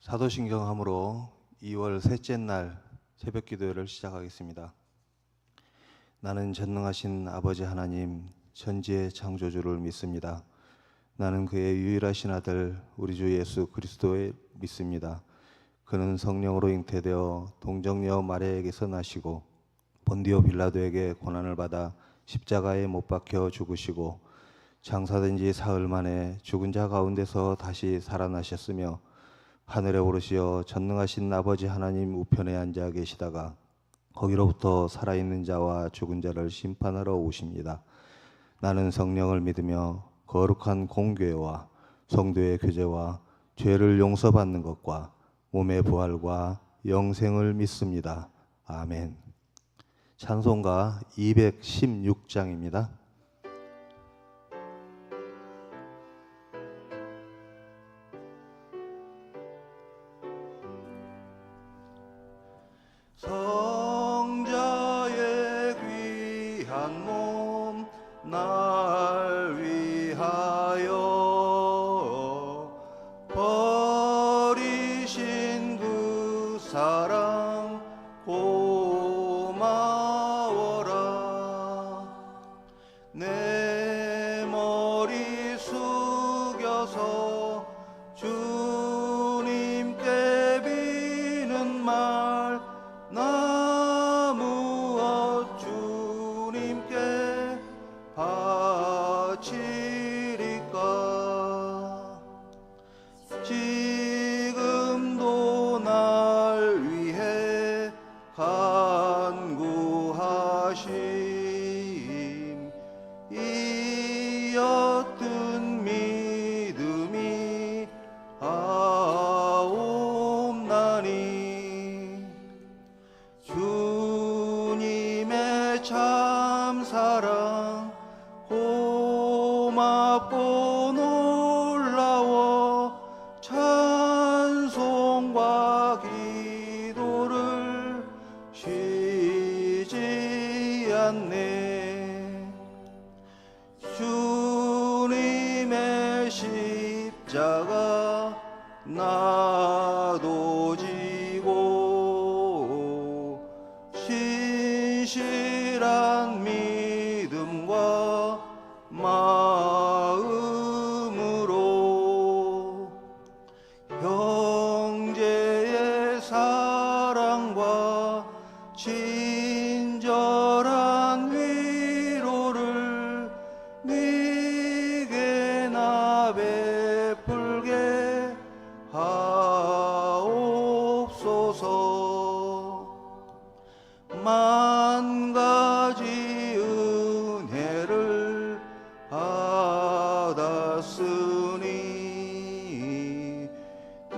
사도신경함으로 2월 셋째 날 새벽 기도회를 시작하겠습니다. 나는 전능하신 아버지 하나님 천지의 창조주를 믿습니다. 나는 그의 유일하신 아들 우리 주 예수 그리스도를 믿습니다. 그는 성령으로 잉태되어 동정녀 마리아에게서 나시고 본디오 빌라도에게 고난을 받아 십자가에 못 박혀 죽으시고 장사된 지 사흘 만에 죽은 자 가운데서 다시 살아나셨으며 하늘에 오르시어 전능하신 아버지 하나님 우편에 앉아 계시다가 거기로부터 살아있는 자와 죽은 자를 심판하러 오십니다. 나는 성령을 믿으며 거룩한 공교회와 성도의 교제와 죄를 용서받는 것과 몸의 부활과 영생을 믿습니다. 아멘. 찬송가 216장입니다. 성자의 귀한 몸 날 위하여 버리신 그 사랑 고마워라. 내 머리 숙여서 주님께 비는 말 나 무엇 주님께 바치리까. 지금도 날 위해 간구하심 이 옅은 믿음이 하옵나니. 주님의 참사랑 고맙고 놀라워 찬송과 기도를 쉬지 않네. 주님의 십자가 나도 지고 신실한 믿음과 마음으로 형제의 사랑과 친절한 위로를 네게 나 베풀게 하옵소서. 만 가지 은혜를 받았으니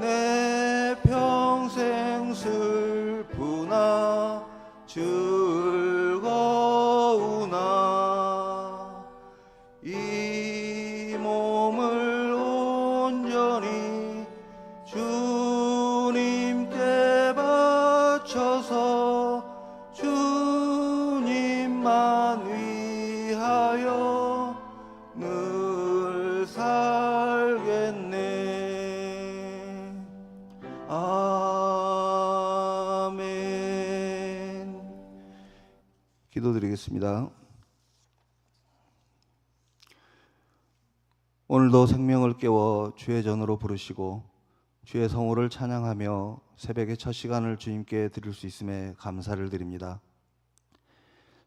내 평생 슬프나 즐거우나 이 몸을 온전히 주님께 바쳐서 주님만 위하여 늘 살겠네. 아멘. 기도드리겠습니다. 오늘도 생명을 깨워 주의 전으로 부르시고 주의 성호를 찬양하며 새벽의 첫 시간을 주님께 드릴 수 있음에 감사를 드립니다.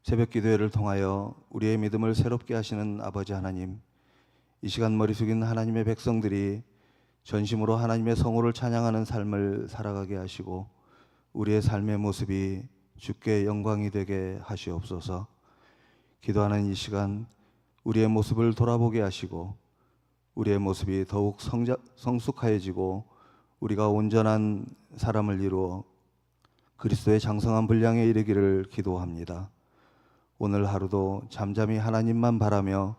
새벽 기도회를 통하여 우리의 믿음을 새롭게 하시는 아버지 하나님, 이 시간 머리 숙인 하나님의 백성들이 전심으로 하나님의 성호를 찬양하는 삶을 살아가게 하시고 우리의 삶의 모습이 주께 영광이 되게 하시옵소서. 기도하는 이 시간 우리의 모습을 돌아보게 하시고 우리의 모습이 더욱 성숙하여지고 우리가 온전한 사람을 이루어 그리스도의 장성한 분량에 이르기를 기도합니다. 오늘 하루도 잠잠히 하나님만 바라며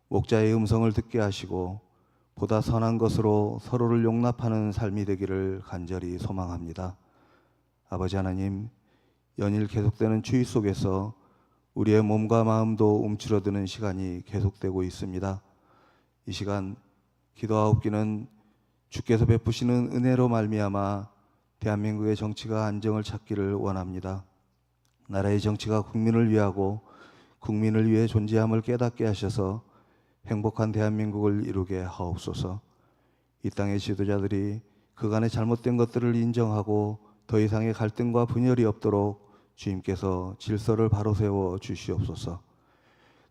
목자의 음성을 듣게 하시고 보다 선한 것으로 서로를 용납하는 삶이 되기를 간절히 소망합니다. 아버지 하나님, 연일 계속되는 추위 속에서 우리의 몸과 마음도 움츠러드는 시간이 계속되고 있습니다. 이 시간 기도하옵기는 주께서 베푸시는 은혜로 말미암아 대한민국의 정치가 안정을 찾기를 원합니다. 나라의 정치가 국민을 위하고 국민을 위해 존재함을 깨닫게 하셔서 행복한 대한민국을 이루게 하옵소서. 이 땅의 지도자들이 그간의 잘못된 것들을 인정하고 더 이상의 갈등과 분열이 없도록 주님께서 질서를 바로 세워 주시옵소서.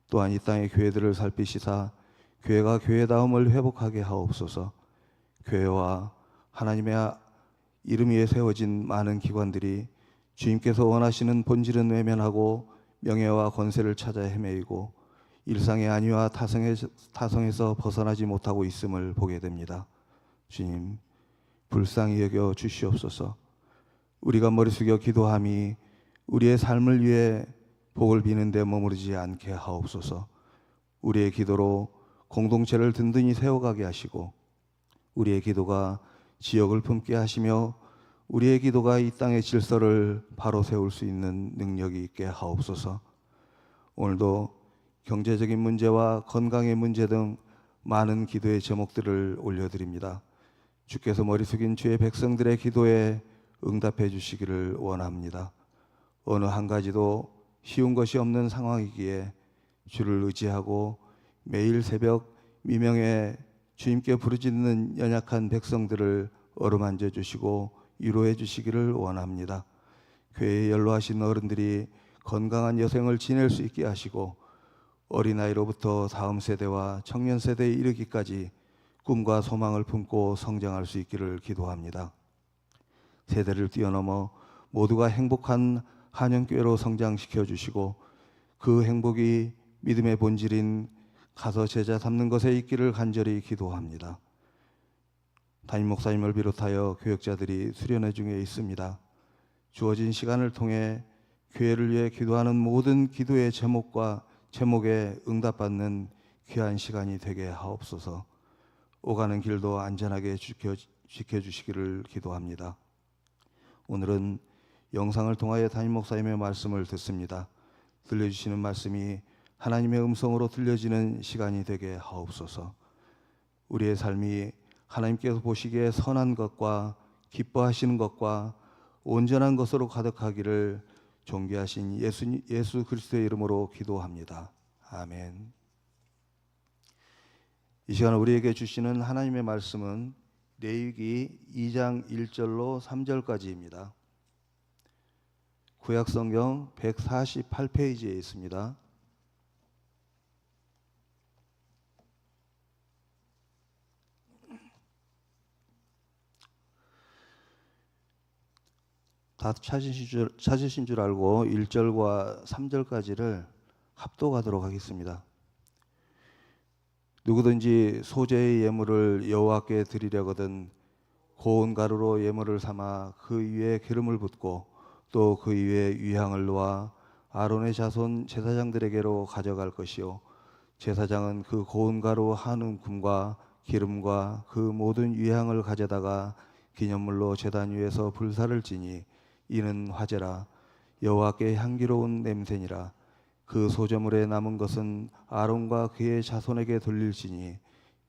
또한 이 땅의 교회들을 살피시사 교회가 교회다움을 회복하게 하옵소서. 교회와 하나님의 이름 위에 세워진 많은 기관들이 주님께서 원하시는 본질은 외면하고 명예와 권세를 찾아 헤매이고 일상의 안위와 타성에서 벗어나지 못하고 있음을 보게 됩니다. 주님, 불쌍히 여겨 주시옵소서. 우리가 머리 숙여 기도함이 우리의 삶을 위해 복을 비는 데 머무르지 않게 하옵소서. 우리의 기도로 공동체를 든든히 세워가게 하시고 우리의 기도가 지역을 품게 하시며 우리의 기도가 이 땅의 질서를 바로 세울 수 있는 능력이 있게 하옵소서. 오늘도 경제적인 문제와 건강의 문제 등 많은 기도의 제목들을 올려드립니다. 주께서 머리 숙인 주의 백성들의 기도에 응답해 주시기를 원합니다. 어느 한 가지도 쉬운 것이 없는 상황이기에 주를 의지하고 매일 새벽 미명에 주님께 부르짖는 연약한 백성들을 어루만져 주시고 위로해 주시기를 원합니다. 교회에 연로하신 어른들이 건강한 여생을 지낼 수 있게 하시고 어린아이로부터 다음 세대와 청년 세대에 이르기까지 꿈과 소망을 품고 성장할 수 있기를 기도합니다. 세대를 뛰어넘어 모두가 행복한 한영교회로 성장시켜 주시고 그 행복이 믿음의 본질인 가서 제자 삼는 것에 있기를 간절히 기도합니다. 담임 목사님을 비롯하여 교역자들이 수련회 중에 있습니다. 주어진 시간을 통해 교회를 위해 기도하는 모든 기도의 제목에 응답받는 귀한 시간이 되게 하옵소서. 오가는 길도 안전하게 지켜주시기를 기도합니다. 오늘은 영상을 통하여 담임 목사님의 말씀을 듣습니다. 들려주시는 말씀이 하나님의 음성으로 들려지는 시간이 되게 하옵소서. 우리의 삶이 하나님께서 보시기에 선한 것과 기뻐하시는 것과 온전한 것으로 가득하기를 존귀하신 예수 그리스도의 이름으로 기도합니다. 아멘. 이 시간 우리에게 주시는 하나님의 말씀은 레위기 2장 1절로 3절까지입니다. 구약성경 148페이지에 있습니다. 다 찾으신 줄 알고 1절과 3절까지를 합독하도록 하겠습니다. 누구든지 소재의 예물을 여호와께 드리려거든 고운 가루로 예물을 삼아 그 위에 기름을 붓고 또 그 위에 위향을 놓아 아론의 자손 제사장들에게로 가져갈 것이요 제사장은 그 고운 가루 한 움큼과 기름과 그 모든 위향을 가져다가 기념물로 제단 위에서 불사를 지니 이는 화제라 여호와께 향기로운 냄새니라. 그 소재물에 남은 것은 아론과 그의 자손에게 돌릴지니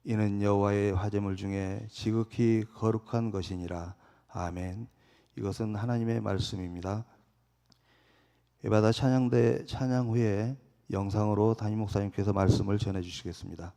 이는 여호와의 화제물 중에 지극히 거룩한 것이니라. 아멘. 이것은 하나님의 말씀입니다. 예배다 찬양대 찬양 후에 영상으로 담임 목사님께서 말씀을 전해 주시겠습니다.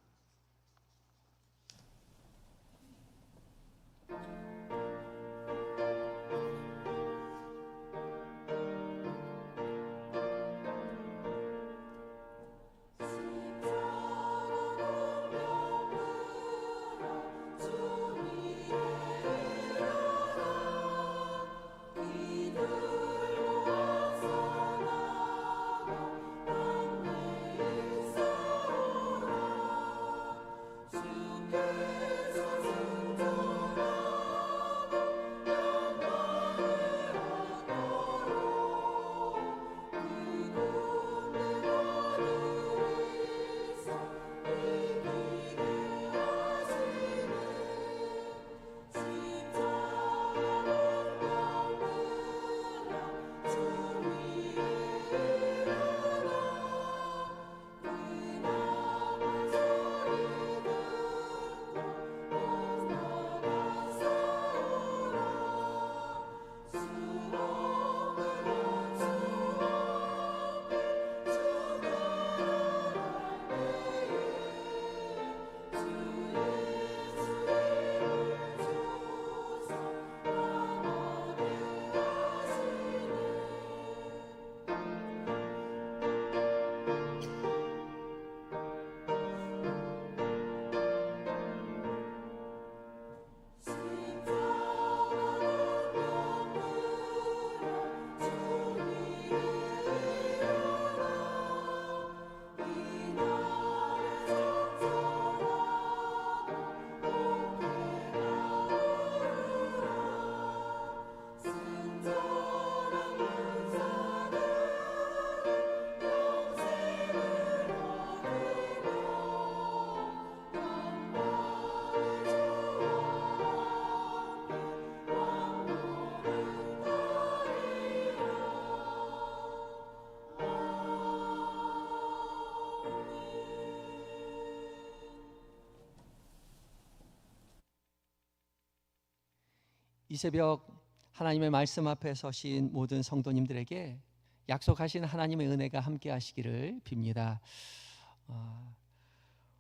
이 새벽 하나님의 말씀 앞에 서신 모든 성도님들에게 약속하신 하나님의 은혜가 함께 하시기를 빕니다.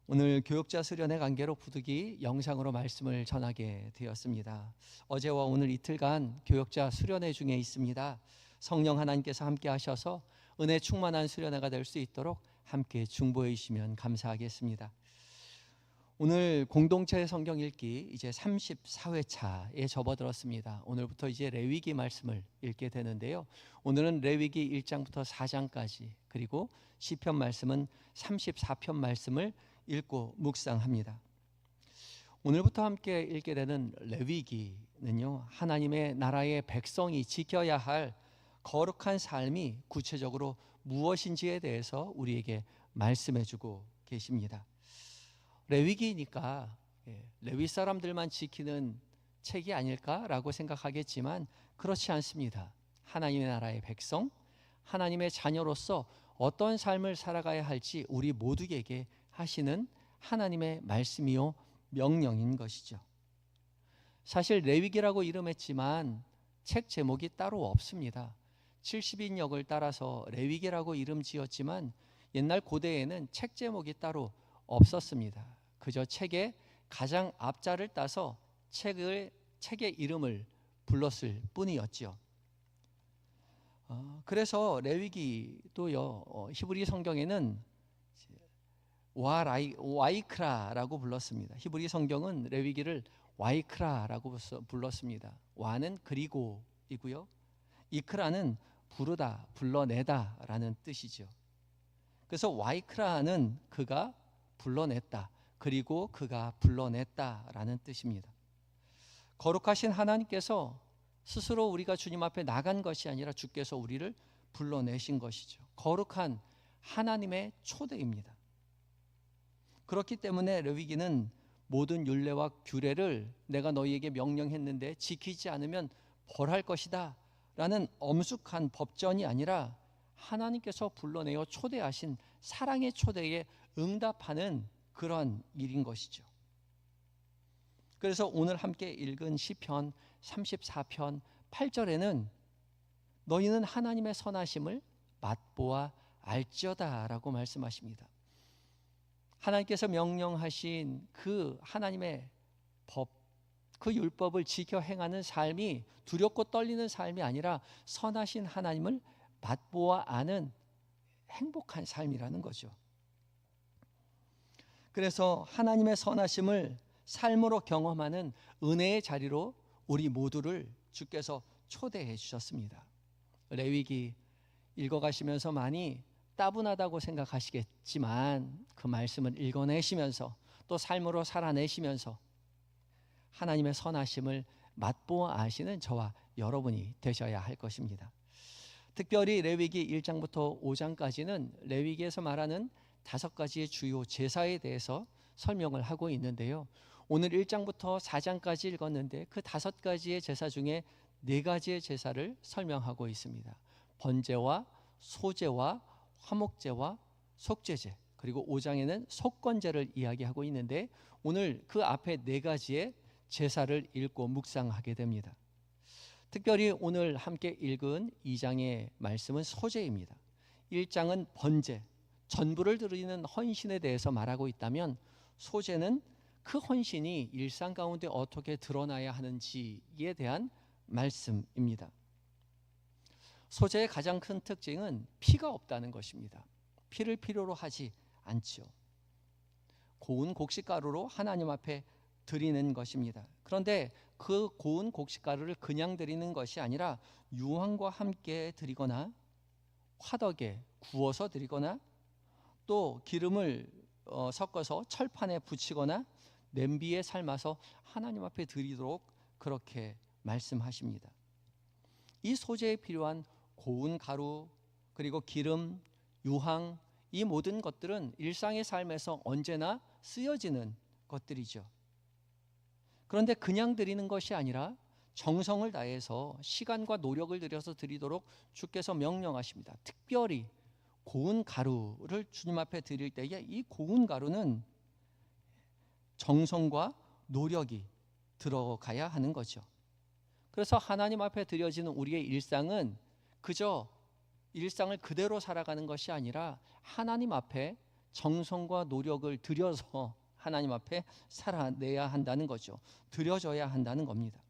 오늘 교역자 수련회 관계로 부득이 영상으로 말씀을 전하게 되었습니다. 어제와 오늘 이틀간 교역자 수련회 중에 있습니다. 성령 하나님께서 함께 하셔서 은혜 충만한 수련회가 될 수 있도록 함께 중보해 주시면 감사하겠습니다. 오늘 공동체 성경 읽기 이제 34회차에 접어들었습니다. 오늘부터 이제 레위기 말씀을 읽게 되는데요. 오늘은 레위기 1장부터 4장까지 그리고 시편 말씀은 34편 말씀을 읽고 묵상합니다. 오늘부터 함께 읽게 되는 레위기는요, 하나님의 나라의 백성이 지켜야 할 거룩한 삶이 구체적으로 무엇인지에 대해서 우리에게 말씀해주고 계십니다. 레위기니까 레위 사람들만 지키는 책이 아닐까라고 생각하겠지만 그렇지 않습니다. 하나님의 나라의 백성, 하나님의 자녀로서 어떤 삶을 살아가야 할지 우리 모두에게 하시는 하나님의 말씀이요 명령인 것이죠. 사실 레위기라고 이름했지만 책 제목이 따로 없습니다. 70인역을 따라서 레위기라고 이름 지었지만 옛날 고대에는 책 제목이 따로 없었습니다. 그저 책의 가장 앞자를 따서 책의 이름을 불렀을 뿐이었죠. 그래서 레위기도요, 히브리 성경에는 와이크라라고 불렀습니다. 히브리 성경은 레위기를 와이크라라고 불렀습니다. 와는 그리고이고요, 이크라는 부르다, 불러내다라는 뜻이죠. 그래서 와이크라는 그가 불러냈다, 그리고 그가 불러냈다라는 뜻입니다. 거룩하신 하나님께서 스스로 우리가 주님 앞에 나간 것이 아니라 주께서 우리를 불러내신 것이죠. 거룩한 하나님의 초대입니다. 그렇기 때문에 레위기는 모든 율례와 규례를 내가 너희에게 명령했는데 지키지 않으면 벌할 것이다 라는 엄숙한 법전이 아니라 하나님께서 불러내어 초대하신 사랑의 초대에 응답하는 그런 일인 것이죠. 그래서 오늘 함께 읽은 시편 34편 8절에는 너희는 하나님의 선하심을 맛보아 알지어다 라고 말씀하십니다. 하나님께서 명령하신 그 하나님의 법, 그 율법을 지켜 행하는 삶이 두렵고 떨리는 삶이 아니라 선하신 하나님을 맛보아 아는 행복한 삶이라는 거죠. 그래서 하나님의 선하심을 삶으로 경험하는 은혜의 자리로 우리 모두를 주께서 초대해 주셨습니다. 레위기 읽어가시면서 많이 따분하다고 생각하시겠지만 그 말씀을 읽어내시면서 또 삶으로 살아내시면서 하나님의 선하심을 맛보아 아시는 저와 여러분이 되셔야 할 것입니다. 특별히 레위기 1장부터 5장까지는 레위기에서 말하는 5가지의 주요 제사에 대해서 설명을 하고 있는데요. 오늘 1장부터 4장까지 읽었는데 그 5가지의 제사 중에 4가지의 제사를 설명하고 있습니다. 번제와 소제와 화목제와 속죄제, 그리고 5장에는 속건제를 이야기하고 있는데 오늘 그 앞에 4가지의 제사를 읽고 묵상하게 됩니다. 특별히 오늘 함께 읽은 2장의 말씀은 소제입니다. 1장은 번제, 전부를 드리는 헌신에 대해서 말하고 있다면 소제는 그 헌신이 일상 가운데 어떻게 드러나야 하는지에 대한 말씀입니다. 소제의 가장 큰 특징은 피가 없다는 것입니다. 피를 필요로 하지 않죠. 고운 곡식가루로 하나님 앞에 드리는 것입니다. 그런데 그 고운 곡식가루를 그냥 드리는 것이 아니라 유황과 함께 드리거나 화덕에 구워서 드리거나 또 기름을 섞어서 철판에 붙이거나 냄비에 삶아서 하나님 앞에 드리도록 그렇게 말씀하십니다. 이 소재에 필요한 고운 가루, 그리고 기름, 유황, 이 모든 것들은 일상의 삶에서 언제나 쓰여지는 것들이죠. 그런데 그냥 드리는 것이 아니라 정성을 다해서 시간과 노력을 들여서 드리도록 주께서 명령하십니다. 특별히 고운 가루를 주님 앞에 드릴 때에 이 고운 가루는 정성과 노력이 들어가야 하는 거죠. 그래서 하나님 앞에 드려지는 우리의 일상은 그저 일상을 그대로 살아가는 것이 아니라 하나님 앞에 정성과 노력을 들여서 하나님 앞에 살아내야 한다는 거죠. 드려져야 한다는 겁니다.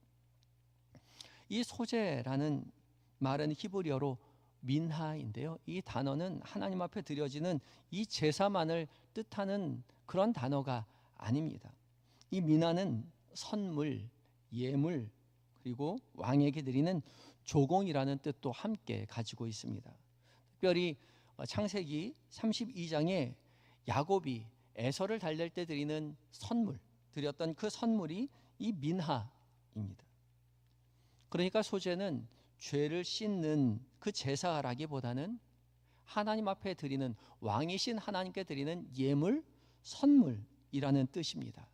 이 소제라는 말은 히브리어로 민하인데요. 이 단어는 하나님 앞에 드려지는 이 제사만을 뜻하는 그런 단어가 아닙니다. 이 민하는 선물, 예물, 그리고 왕에게 드리는 조공이라는 뜻도 함께 가지고 있습니다. 특별히 창세기 32장에 야곱이 에서를 달랠 때 드리는 선물, 드렸던 그 선물이 이 민하입니다. 그러니까 소제는 죄를 씻는 그 제사라기보다는 하나님 앞에 드리는, 왕이신 하나님께 드리는 예물, 선물이라는 뜻입니다.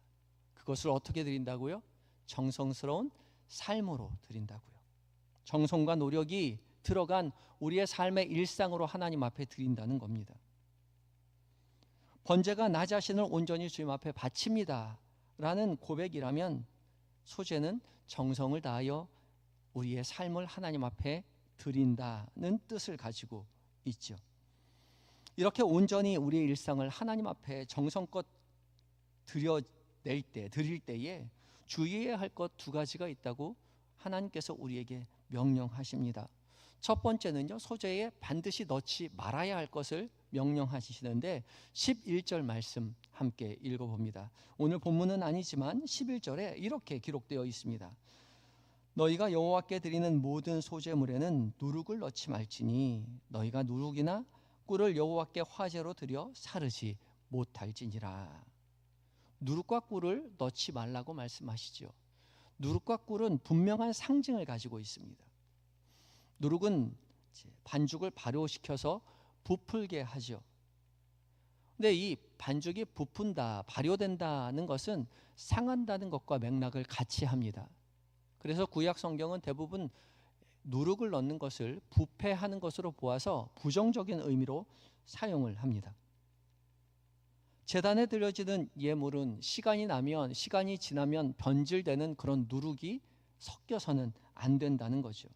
그것을 어떻게 드린다고요? 정성스러운 삶으로 드린다고요. 정성과 노력이 들어간 우리의 삶의 일상으로 하나님 앞에 드린다는 겁니다. 번제가 나 자신을 온전히 주님 앞에 바칩니다 라는 고백이라면, 소제는 정성을 다하여 우리의 삶을 하나님 앞에 드린다는 뜻을 가지고 있죠. 이렇게 온전히 우리의 일상을 하나님 앞에 정성껏 드릴 때에 주의해야 할 것 두 가지가 있다고 하나님께서 우리에게 명령하십니다. 첫 번째는요, 소제에 반드시 넣지 말아야 할 것을 명령하시는데 11절 말씀 함께 읽어봅니다. 오늘 본문은 아니지만 11절에 이렇게 기록되어 있습니다. 너희가 여호와께 드리는 모든 소제물에는 누룩을 넣지 말지니 너희가 누룩이나 꿀을 여호와께 화제로 드려 사르지 못할지니라. 누룩과 꿀을 넣지 말라고 말씀하시죠. 누룩과 꿀은 분명한 상징을 가지고 있습니다. 누룩은 반죽을 발효시켜서 부풀게 하죠. 근데 이 반죽이 부푼다, 발효된다는 것은 상한다는 것과 맥락을 같이 합니다. 그래서 구약 성경은 대부분 누룩을 넣는 것을 부패하는 것으로 보아서 부정적인 의미로 사용을 합니다. 제단에 드려지는 예물은 시간이 지나면 변질되는 그런 누룩이 섞여서는 안 된다는 거죠.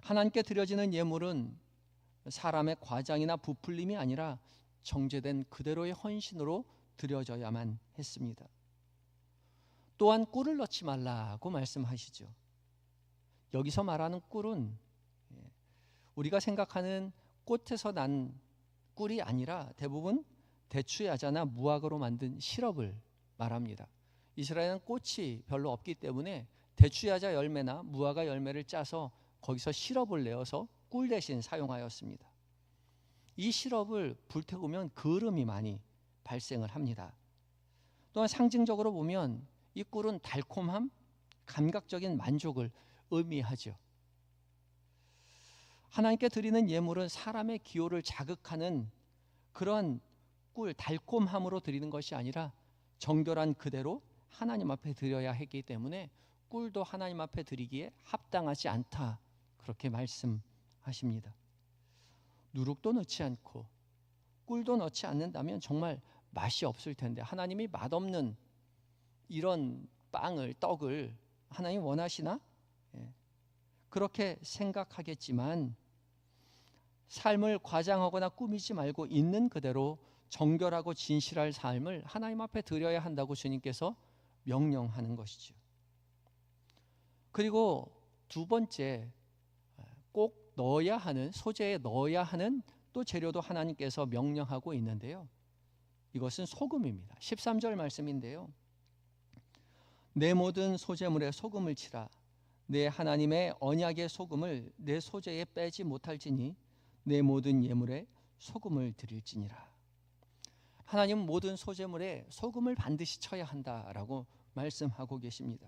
하나님께 드려지는 예물은 사람의 과장이나 부풀림이 아니라 정제된 그대로의 헌신으로 드려져야만 했습니다. 또한 꿀을 넣지 말라고 말씀하시죠. 여기서 말하는 꿀은 우리가 생각하는 꽃에서 난 꿀이 아니라 대부분 대추야자나 무화과로 만든 시럽을 말합니다. 이스라엘은 꽃이 별로 없기 때문에 대추야자 열매나 무화과 열매를 짜서 거기서 시럽을 내어서 꿀 대신 사용하였습니다. 이 시럽을 불태우면 그름이 많이 발생을 합니다. 또한 상징적으로 보면 이 꿀은 달콤함, 감각적인 만족을 의미하죠. 하나님께 드리는 예물은 사람의 기호를 자극하는 그런 꿀, 달콤함으로 드리는 것이 아니라 정결한 그대로 하나님 앞에 드려야 했기 때문에 꿀도 하나님 앞에 드리기에 합당하지 않다, 그렇게 말씀하십니다. 누룩도 넣지 않고 꿀도 넣지 않는다면 정말 맛이 없을 텐데, 하나님이 맛없는 이런 떡을 하나님 원하시나? 그렇게 생각하겠지만 삶을 과장하거나 꾸미지 말고 있는 그대로 정결하고 진실할 삶을 하나님 앞에 드려야 한다고 주님께서 명령하는 것이죠. 그리고 두 번째, 꼭 넣어야 하는, 소제에 넣어야 하는 또 재료도 하나님께서 명령하고 있는데요. 이것은 소금입니다. 13절 말씀인데요. 내 모든 소제물에 소금을 치라. 내 하나님의 언약의 소금을 내 소제에 빼지 못할지니 내 모든 예물에 소금을 드릴지니라. 하나님은 모든 소제물에 소금을 반드시 쳐야 한다라고 말씀하고 계십니다.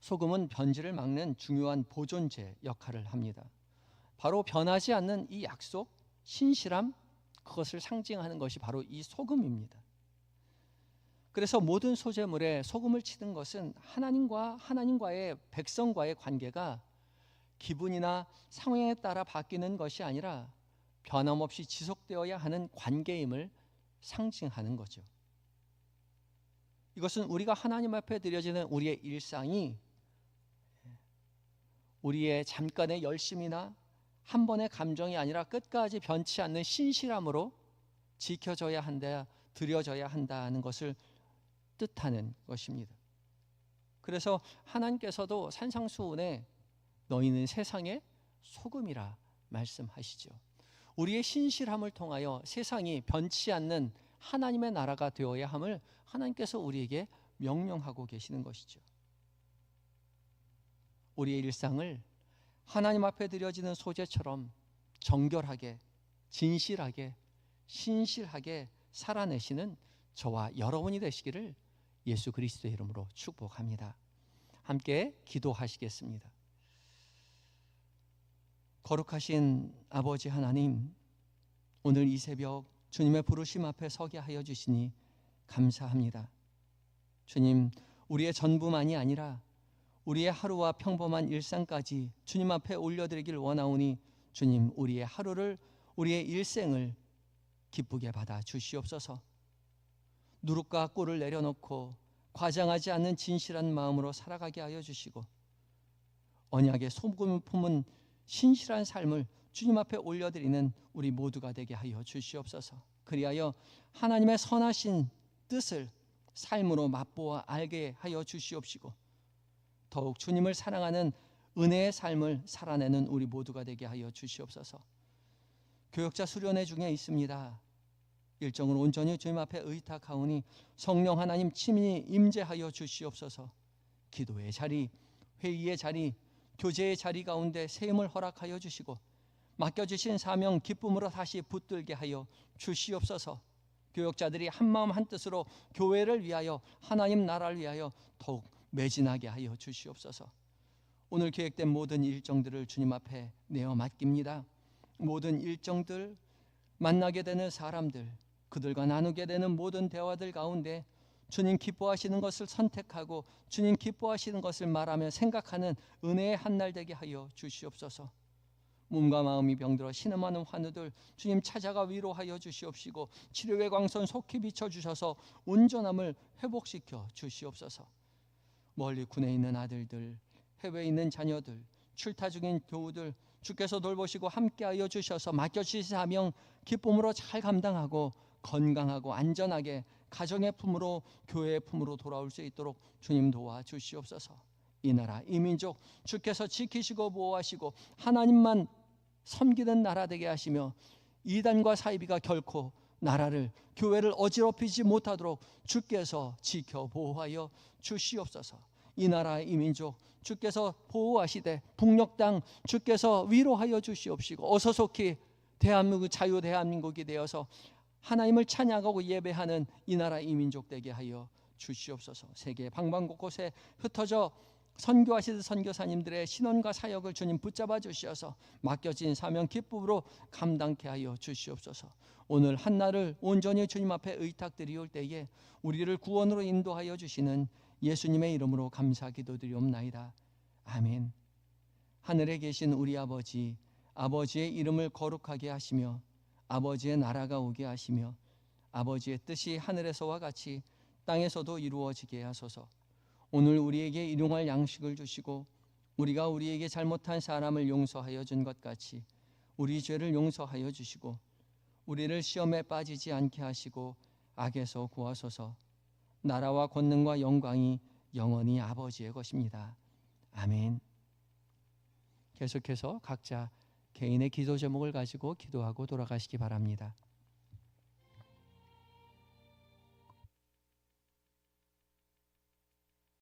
소금은 변질을 막는 중요한 보존제 역할을 합니다. 바로 변하지 않는 이 약속, 신실함, 그것을 상징하는 것이 바로 이 소금입니다. 그래서 모든 소제물에 소금을 치는 것은 하나님과의 백성과의 관계가 기분이나 상황에 따라 바뀌는 것이 아니라 변함없이 지속되어야 하는 관계임을 상징하는 거죠. 이것은 우리가 하나님 앞에 드려지는 우리의 일상이 우리의 잠깐의 열심이나 한 번의 감정이 아니라 끝까지 변치 않는 신실함으로 지켜져야 한다, 드려져야 한다는 것을 뜻하는 것입니다. 그래서 하나님께서도 산상수훈에 너희는 세상의 소금이라 말씀하시죠. 우리의 신실함을 통하여 세상이 변치 않는 하나님의 나라가 되어야 함을 하나님께서 우리에게 명령하고 계시는 것이죠. 우리의 일상을 하나님 앞에 드려지는 소재처럼 정결하게, 진실하게, 신실하게 살아내시는 저와 여러분이 되시기를 예수 그리스도의 이름으로 축복합니다. 함께 기도하시겠습니다. 거룩하신 아버지 하나님, 오늘 이 새벽 주님의 부르심 앞에 서게 하여 주시니 감사합니다. 주님, 우리의 전부만이 아니라 우리의 하루와 평범한 일상까지 주님 앞에 올려드리길 원하오니 주님, 우리의 하루를, 우리의 일생을 기쁘게 받아 주시옵소서. 누룩과 꿀을 내려놓고 과장하지 않는 진실한 마음으로 살아가게 하여 주시고, 언약의 소금을 품은 신실한 삶을 주님 앞에 올려드리는 우리 모두가 되게 하여 주시옵소서. 그리하여 하나님의 선하신 뜻을 삶으로 맛보아 알게 하여 주시옵시고, 더욱 주님을 사랑하는 은혜의 삶을 살아내는 우리 모두가 되게 하여 주시옵소서. 교역자 수련회 중에 있습니다. 일정을 온전히 주님 앞에 의탁하오니 성령 하나님 친히 임재하여 주시옵소서. 기도의 자리, 회의의 자리, 교제의 자리 가운데 세임을 허락하여 주시고, 맡겨주신 사명 기쁨으로 다시 붙들게 하여 주시옵소서. 교역자들이 한마음 한뜻으로 교회를 위하여, 하나님 나라를 위하여 더욱 매진하게 하여 주시옵소서. 오늘 계획된 모든 일정들을 주님 앞에 내어 맡깁니다. 모든 일정들, 만나게 되는 사람들, 그들과 나누게 되는 모든 대화들 가운데 주님 기뻐하시는 것을 선택하고 주님 기뻐하시는 것을 말하며 생각하는 은혜의 한날 되게 하여 주시옵소서. 몸과 마음이 병들어 신음하는 환우들 주님 찾아가 위로하여 주시옵시고, 치료의 광선 속히 비춰주셔서 온전함을 회복시켜 주시옵소서. 멀리 군에 있는 아들들, 해외에 있는 자녀들, 출타 중인 교우들 주께서 돌보시고 함께하여 주셔서 맡겨주신 사명 기쁨으로 잘 감당하고 건강하고 안전하게 가정의 품으로, 교회의 품으로 돌아올 수 있도록 주님 도와 주시옵소서. 이 나라, 이 민족 주께서 지키시고 보호하시고 하나님만 섬기는 나라 되게 하시며, 이단과 사이비가 결코 나라를, 교회를 어지럽히지 못하도록 주께서 지켜 보호하여 주시옵소서. 이 나라, 이 민족 주께서 보호하시되 북녘 땅 주께서 위로하여 주시옵시고, 어서 속히 대한민국, 자유 대한민국이 되어서 하나님을 찬양하고 예배하는 이 나라, 이 민족 되게 하여 주시옵소서. 세계 방방곳곳에 흩어져 선교하시는 선교사님들의 신원과 사역을 주님 붙잡아 주시어서 맡겨진 사명 기쁨으로 감당케 하여 주시옵소서. 오늘 한날을 온전히 주님 앞에 의탁드리올 때에 우리를 구원으로 인도하여 주시는 예수님의 이름으로 감사 기도드리옵나이다. 아멘. 하늘에 계신 우리 아버지, 아버지의 이름을 거룩하게 하시며 아버지의 나라가 오게 하시며 아버지의 뜻이 하늘에서와 같이 땅에서도 이루어지게 하소서. 오늘 우리에게 일용할 양식을 주시고 우리가 우리에게 잘못한 사람을 용서하여 준 것 같이 우리 죄를 용서하여 주시고, 우리를 시험에 빠지지 않게 하시고 악에서 구하소서. 나라와 권능과 영광이 영원히 아버지의 것입니다. 아멘. 계속해서 각자 개인의 기도 제목을 가지고 기도하고 돌아가시기 바랍니다.